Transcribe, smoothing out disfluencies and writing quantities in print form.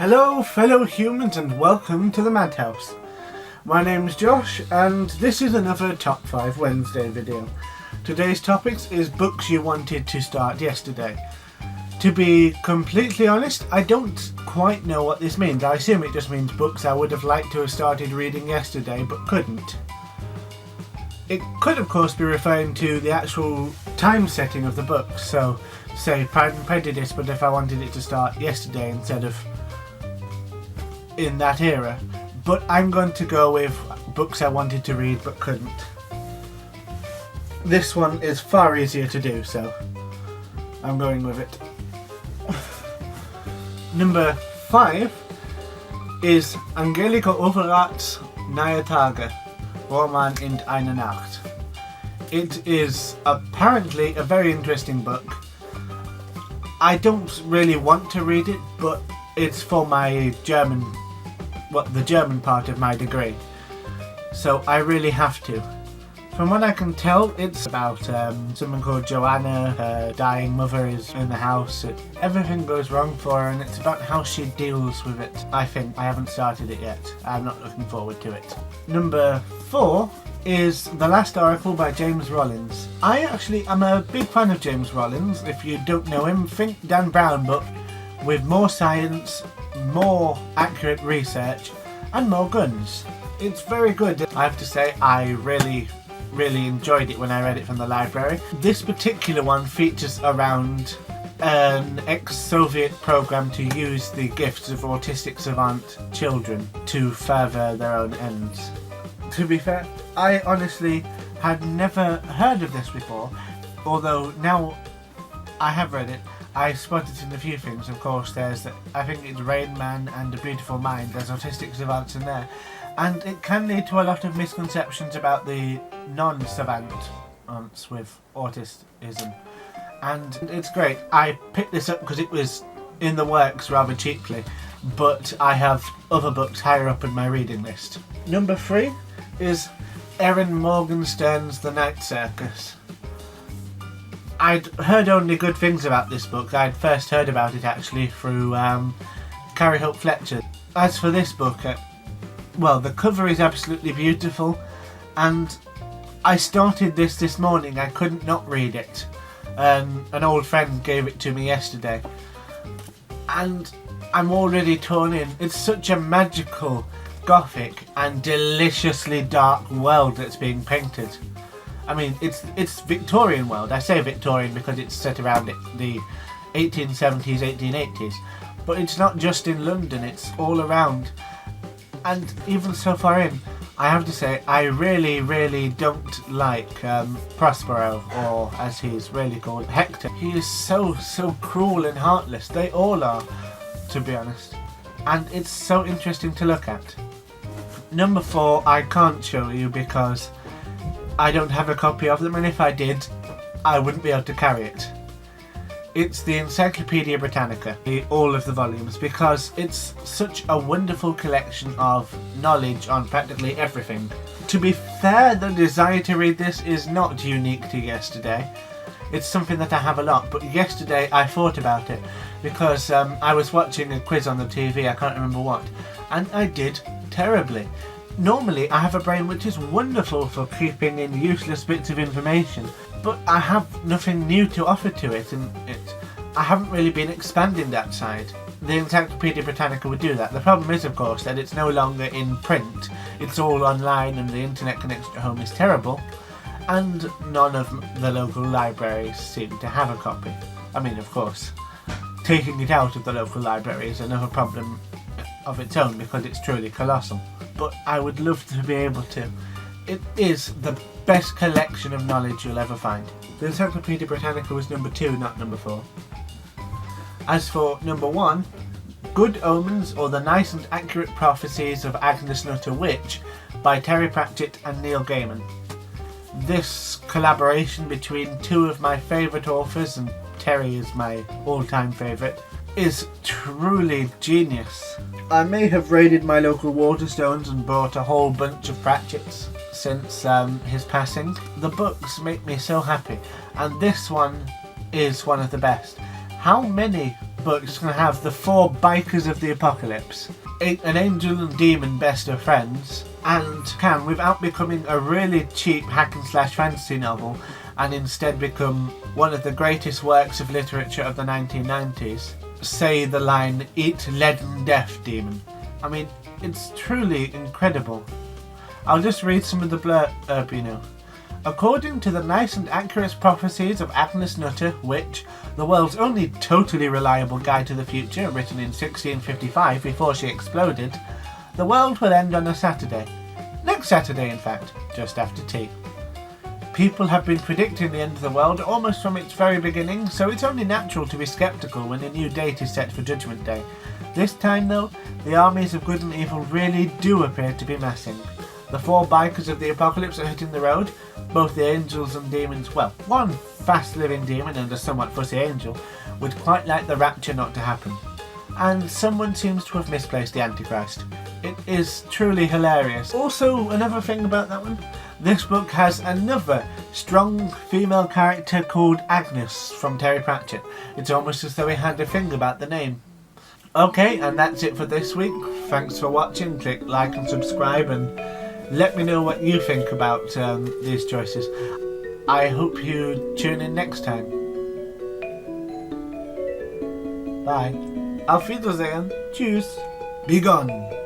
Hello fellow humans and welcome to the Madhouse. My name's Josh and this is another Top 5 Wednesday video. Today's topics is books you wanted to start yesterday. To be completely honest, I don't quite know what this means. I assume it just means books I would have liked to have started reading yesterday but couldn't. It could of course be referring to the actual time setting of the book, so say Pride and Prejudice, but if I wanted it to start yesterday instead of in that era. But I'm going to go with books I wanted to read but couldn't. This one is far easier to do, so I'm going with it. Number 5 is Angelika Overrath's Neue Tage, Roman in einer Nacht. It is apparently a very interesting book. I don't really want to read it, but it's for my German, the German part of my degree, so I really have to. From what I can tell, it's about someone called Joanna. Her dying mother is in the house. Everything goes wrong for her and it's about how she deals with it. I think. I haven't started it yet. I'm not looking forward to it. Number 4 is The Last Oracle by James Rollins. I actually am a big fan of James Rollins. If you don't know him, think Dan Brown, but with more science, more accurate research and more guns. It's very good. I have to say I really enjoyed it when I read it from the library. This particular one features around an ex-Soviet program to use the gifts of autistic savant children to further their own ends. To be fair, I honestly had never heard of this before, although now I have read it. I spotted in a few things. Of course, there's I think it's Rain Man and A Beautiful Mind. There's autistic savants in there, and it can lead to a lot of misconceptions about the non-savants with autism. And it's great. I picked this up because it was in the works rather cheaply, but I have other books higher up in my reading list. Number 3 is Erin Morgenstern's The Night Circus. I'd heard only good things about this book. I'd first heard about it actually through Carrie Hope Fletcher. As for this book, well, the cover is absolutely beautiful, and I started this morning. I couldn't not read it. An old friend gave it to me yesterday, and I'm already torn in. It's such a magical, gothic and deliciously dark world that's being painted. I mean, it's Victorian world. I say Victorian because it's set around the 1870s, 1880s. But it's not just in London, it's all around. And even so far in, I have to say, I really don't like Prospero, or as he's really called, Hector. He is so cruel and heartless. They all are, to be honest. And it's so interesting to look at. Number 4, I can't show you because I don't have a copy of them, and if I did, I wouldn't be able to carry it. It's the Encyclopedia Britannica, all of the volumes, because it's such a wonderful collection of knowledge on practically everything. To be fair, the desire to read this is not unique to yesterday. It's something that I have a lot, but yesterday I thought about it because I was watching a quiz on the TV, I can't remember what, and I did terribly. Normally I have a brain which is wonderful for keeping in useless bits of information, but I have nothing new to offer to it, and I haven't really been expanding that side. The Encyclopedia Britannica would do that. The problem is, of course, that it's no longer in print. It's all online and the internet connection at home is terrible, and none of the local libraries seem to have a copy. I mean, of course, taking it out of the local library is another problem of its own because it's truly colossal. But I would love to be able to. It is the best collection of knowledge you'll ever find. The Encyclopedia Britannica was number 2, not number 4. As for number 1, Good Omens, or The Nice and Accurate Prophecies of Agnes Nutter Witch by Terry Pratchett and Neil Gaiman. This collaboration between two of my favourite authors, and Terry is my all-time favourite, is truly genius. I may have raided my local Waterstones and bought a whole bunch of Pratchett's since his passing. The books make me so happy, and this one is one of the best. How many book is going to have the four bikers of the apocalypse. An angel and demon best of friends, and can, without becoming a really cheap hack and slash fantasy novel, and instead become one of the greatest works of literature of the 1990s, say the line, "Eat leaden death, demon." I mean, it's truly incredible. I'll just read some of the blurb. According to the nice and accurate prophecies of Agnes Nutter, witch, the world's only totally reliable guide to the future, written in 1655 before she exploded, the world will end on a Saturday. Next Saturday, in fact, just after tea. People have been predicting the end of the world almost from its very beginning, so it's only natural to be sceptical when a new date is set for Judgment Day. This time, though, the armies of good and evil really do appear to be massing. The four bikers of the apocalypse are hitting the road. Both the angels and demons, well, one fast-living demon and a somewhat fussy angel, would quite like the rapture not to happen. And someone seems to have misplaced the Antichrist. It is truly hilarious. Also, another thing about that one, this book has another strong female character called Agnes from Terry Pratchett. It's almost as though he had a thing about the name. Okay, and that's it for this week. Thanks for watching. Click like and subscribe, and let me know what you think about these choices. I hope you tune in next time. Bye. Auf Wiedersehen. Tschüss. Be gone.